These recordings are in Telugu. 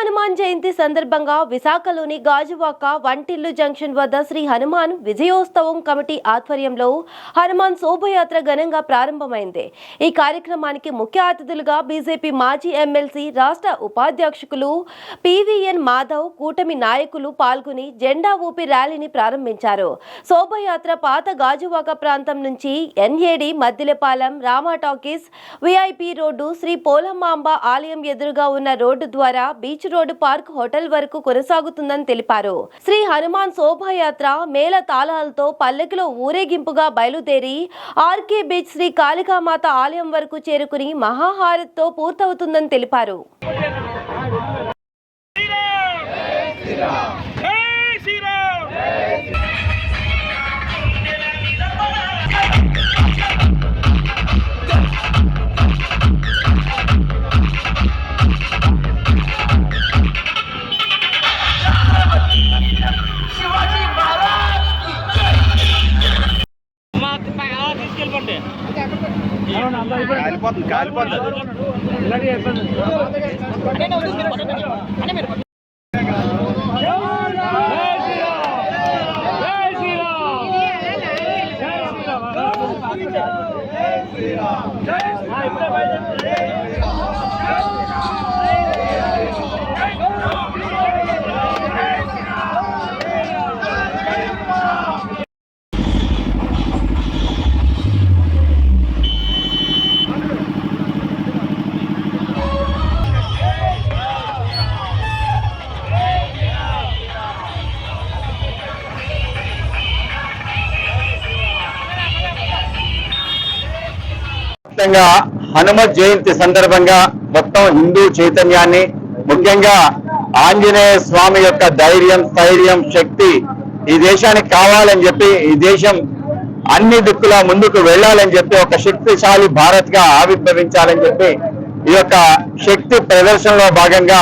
హనుమాన్ జయంతి సందర్భంగా విశాఖలోని గాజువాక వంటిల్లు జంక్షన్ వద్ద శ్రీ హనుమాన్ విజయోత్సవం కమిటీ ఆధ్వర్యంలో హనుమాన్ శోభయాత్ర ఘనంగా ప్రారంభమైంది. ఈ కార్యక్రమానికి ముఖ్య అతిథులుగా బీజేపీ మాజీ ఎమ్మెల్సీ రాష్ట్ర ఉపాధ్యక్షులు పివిఎన్ మాధవ్, కూటమి నాయకులు పాల్గొని జెండా ఊపి ర్యాలీని ప్రారంభించారు. శోభయాత్ర పాత గాజువాక ప్రాంతం నుంచి NAD, Maddilapalem, Rama Talkies, VIP road, Sri Polamamba ఆలయం ఎదురుగా ఉన్న రోడ్డు ద్వారా బీచ్ రోడ్డు, పార్క్, హోటల్ వరకు కొనసాగుతుందని తెలిపారు. శ్రీ హనుమాన్ శోభాయాత్ర మేళ తాళాలతో పల్లకిలో ఊరేగింపుగా బయలుదేరి ఆర్కే బీచ్, శ్రీ కాళికామాత ఆలయం వరకు చేరుకుని మహాహారతితో పూర్తవుతుందని తెలిపారు. హనుమత్ జయంతి సందర్భంగా మొత్తం హిందూ చైతన్యాన్ని, ముఖ్యంగా ఆంజనేయ స్వామి యొక్క ధైర్యం, స్థైర్యం, శక్తి ఈ దేశానికి కావాలని చెప్పి, ఈ దేశం అన్ని దిక్కులా ముందుకు వెళ్ళాలని చెప్పి, ఒక శక్తిశాలి భారత్ గా ఆవిర్భవించాలని చెప్పి ఈ యొక్క శక్తి ప్రదర్శనలో భాగంగా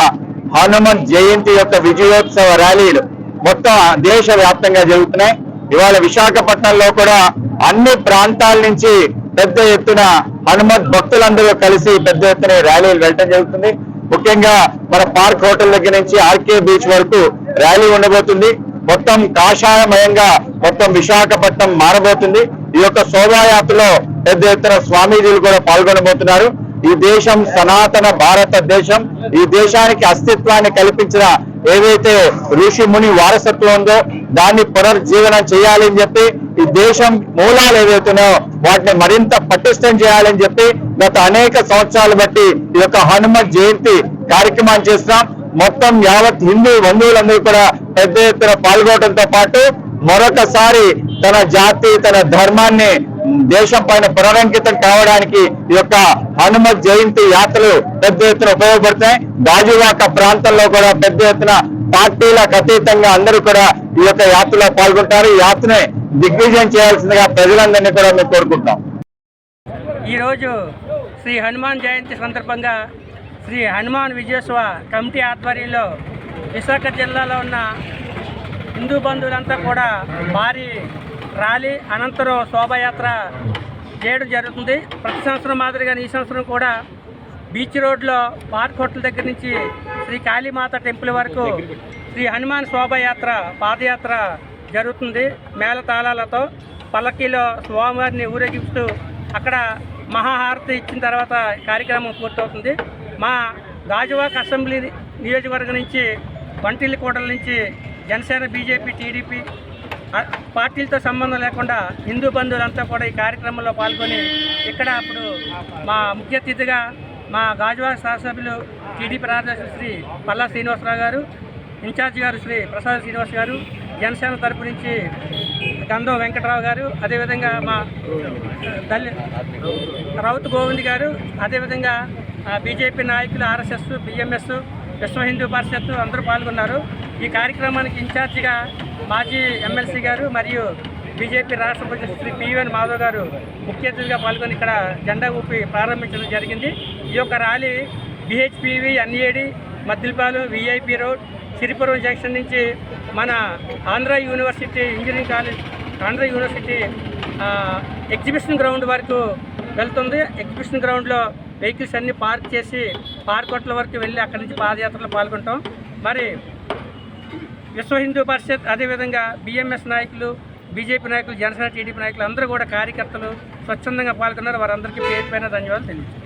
హనుమత్ జయంతి యొక్క విజయోత్సవ ర్యాలీలు మొత్తం దేశవ్యాప్తంగా జరుగుతున్నాయి. ఇవాళ విశాఖపట్నంలో కూడా అన్ని ప్రాంతాల నుంచి పెద్ద ఎత్తున హనుమత్ భక్తులందరూ కలిసి పెద్ద ఎత్తున ర్యాలీలు వెళ్ళడం జరుగుతుంది. ముఖ్యంగా మన పార్క్ హోటల్ దగ్గర నుంచి ఆర్కే బీచ్ వరకు ర్యాలీ ఉండబోతుంది. మొత్తం కాషాయమయంగా మొత్తం విశాఖపట్నం మారబోతుంది. ఈ యొక్క శోభాయాత్రలో పెద్ద ఎత్తున స్వామీజీలు కూడా పాల్గొనబోతున్నారు. ఈ దేశం సనాతన భారతదేశం. ఈ దేశానికి అస్తిత్వాన్ని కల్పించిన ఏదైతే ఋషి ముని వారసత్వం ఉందో దాన్ని పునర్జీవనం చేయాలని చెప్పి, ఈ దేశం మూలాలు ఏవైతున్నాయో వాటిని మరింత పటిష్టం చేయాలని చెప్పి గత అనేక సంవత్సరాలు బట్టి ఈ యొక్క హనుమత్ జయంతి కార్యక్రమాన్ని చేస్తున్నాం. మొత్తం యావత్ హిందూ బంధువులందరూ కూడా పెద్ద ఎత్తున పాల్గొనడంతో పాటు మరొకసారి తన జాతి, తన ధర్మాన్ని దేశం పైన పునరంకితం కావడానికి ఈ యొక్క హనుమత్ జయంతి యాత్రలు పెద్ద ఎత్తున ఉపయోగపడతాయి. గాజువాక ప్రాంతంలో కూడా పెద్ద ఎత్తున పార్టీలకు అతీతంగా అందరూ కూడా ఈ యొక్క యాత్రలో పాల్గొంటారు. ఈ యాత్రని దిగ్విజయం చేయాల్సిందిగా ప్రజలందరినీ కూడా మేము కోరుకుంటాం. ఈరోజు శ్రీ హనుమాన్ జయంతి సందర్భంగా శ్రీ హనుమాన్ విజయోత్సవ కమిటీ ఆధ్వర్యంలో విశాఖ జిల్లాలో ఉన్న హిందూ బంధువులంతా కూడా భారీ ర్యాలీ అనంతరం శోభాయాత్ర చేయడం జరుగుతుంది. ప్రతి సంవత్సరం మాదిరిగా ఈ సంవత్సరం కూడా బీచ్ రోడ్లో పార్క్ హోటల్ దగ్గర నుంచి శ్రీ కాళీమాత టెంపుల్ వరకు శ్రీ హనుమాన్ శోభాయాత్ర, పాదయాత్ర జరుగుతుంది. మేళతాళాలతో పల్లకీలో స్వామివారిని ఊరేగిస్తూ అక్కడ మహాహారతి ఇచ్చిన తర్వాత కార్యక్రమం పూర్తవుతుంది. మా గాజువాక అసెంబ్లీ నియోజకవర్గం నుంచి, వంటిల్లి కోటల నుంచి జనసేన, బీజేపీ, టీడీపీ పార్టీలతో సంబంధం లేకుండా హిందూ బంధువులంతా కూడా ఈ కార్యక్రమంలో పాల్గొని ఇక్కడ అప్పుడు మా ముఖ్య అతిథిగా మా గాజువాక శాసనసభ్యులు టీడీపీ రాజాధ్యక్షులు శ్రీ పల్లా శ్రీనివాసరావు గారు, ఇన్ఛార్జ్ గారు శ్రీ ప్రసాద్ శ్రీనివాస్ గారు, జనసేన తరపు నుంచి గంధం వెంకటరావు గారు, అదేవిధంగా మా రౌత్ గోవింద్ గారు, అదేవిధంగా బీజేపీ నాయకులు, ఆర్ఎస్ఎస్, బిఎంఎస్, విశ్వ హిందూ పరిషత్ అందరూ పాల్గొన్నారు. ఈ కార్యక్రమానికి ఇన్ఛార్జిగా మాజీ ఎమ్మెల్సీ గారు మరియు బీజేపీ రాష్ట్ర అధ్యక్షుడు శ్రీ పివిఎన్ మాధవ్ గారు ముఖ్య అతిథిగా పాల్గొని ఇక్కడ జెండా ఊపి ప్రారంభించడం జరిగింది. ఈ యొక్క rally BHPV, NAD, Maddilapalem, VIP road, Siripuram junction నుంచి మన Andhra university engineering college, Andhra university exhibition ground వరకు వెళ్తుంది. ఎగ్జిబిషన్ గ్రౌండ్లో వెహికల్స్ అన్నీ పార్క్ చేసి పార్కొట్ల వరకు వెళ్ళి అక్కడి నుంచి పాదయాత్రలో పాల్గొంటాం. మరి విశ్వ హిందూ పరిషత్, అదేవిధంగా బిఎంఎస్ నాయకులు, బీజేపీ నాయకులు, జనసేన, టీడీపీ నాయకులు అందరూ కూడా కార్యకర్తలు స్వచ్ఛందంగా పాల్గొన్నారు. వారందరికీ పేరు పైన ధన్యవాదాలు తెలియజేస్తాం.